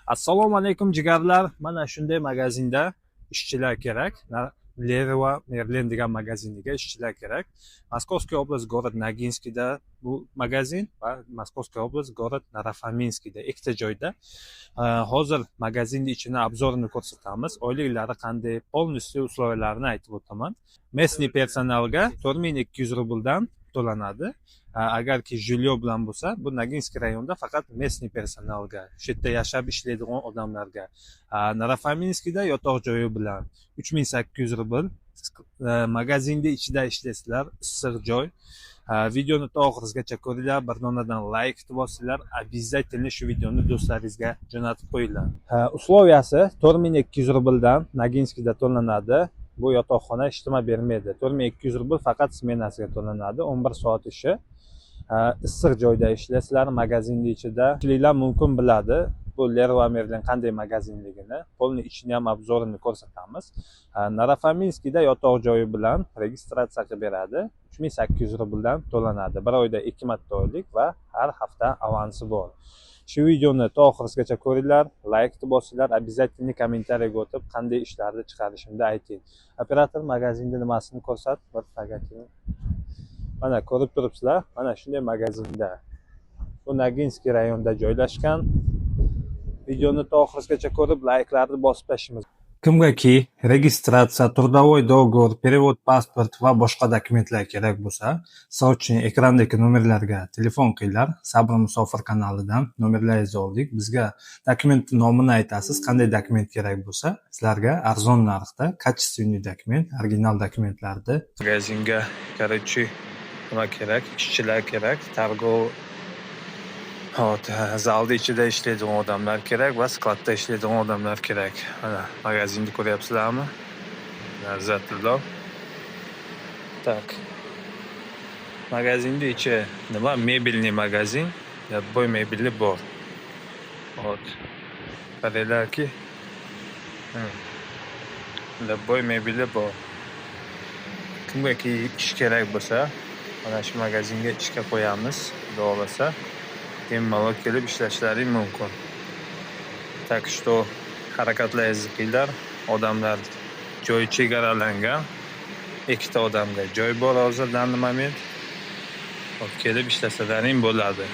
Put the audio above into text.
Assalomu alaykum jigarlar. Mana shunday magazinda ishchilar kerak. Leroy Merlin degan magaziniga ishchilar kerak. Moskovskiy oblast город Noginskiyda bu magazin va Moskovskiy oblast город Narofaminskiyda ikkita joyda. Hozir magazinning ichini obzorini ko'rsatamiz. Oyliklari qanday, полностью условияlarini aytib o'taman. Местный personalga 4200 rubldan to'lanadi. Agarki jilyo bilan bo'lsa, bu Noginskiy rayonida faqat местный personalga, shu yerda yashab ishlaydigan odamlarga. Narofaminskiyda yotoq joyi bilan 3800 rubl. Magazinda ichida ishlaysizlar, issiq joy. Videoni to oxirigacha ko'ringlar, bir donadan like bosinglar, обязательно shu videoni do'stlaringizga jo'natib qo'yinglar. Условияsi 4200 rubldan Noginskiyda to'lanadi. Bu yotoqxona ishlama bermaydi. 4200 rubl faqat smenasiga to'lanadi. 11 soat ishi. Issiq joyda ishlaysizlar, magazinning ichida. Ishlaylar mumkin biladi. Bu Leroy Merlin qanday magazinligini, polni ichini ham obzorini ko'rsatamiz. Narofaminskiyda yotoq joyi bilan registratsiya qilib beradi. 3800 rubldan to'lanadi. Bir oyda 2 marta oylik va har hafta avansi bor. Shu videoni to oxirigacha ko'ringlar, like bosinglar, обязательно kommentariyaga o'tib qanday ishlarni chiqarishimni ayting. Operator magazinda nimasini ko'rsat, bir faqatgina. Mana ko'rib turibsizlar, mana shunday magazinda. Bu Noginskiy rayonida joylashgan. Videoni to oxirigacha ko'rib, like'larni bosib tashlaymiz. Kimgaki registratsiya, трудовой договор, перевод pasport va boshqa dokumentlar kerak bo'lsa, sovchining ekrandagi nomerlarga telefon qilinglar. Sabr Musofir kanalidan nomerlaringizni oldik. Bizga dokumentning nomini aytasiz, qanday dokument kerak bo'lsa, sizlarga arzon narxda качественный dokument, original dokumentlarni magazinga короче nima kerak, ishchilar kerak, targ'ov zalda ichida ishlaydigan odamlar kerak va skladda ishlaydigan odamlar kerak. Mana magazinni ko'ryapsizlarmi? Lazzatlilar. Tak. Magazinning ichi nima? Mebelniy magazin. Boy mebeli bor. Hop. Qaranglarki. Boy mebeli bor. Kimgaki ish kerak bo'lsa, mana shu magazinga ishga qo'yamiz, xudo xolasa. Bemalol kelib ishlashlaring mumkin. Так что harakatlaringizni qilinglar. Odamlar joy chegaralangan. Ikkita odamga joy bor hozirdan moment. Kelib ishlasalaring bo'ladi.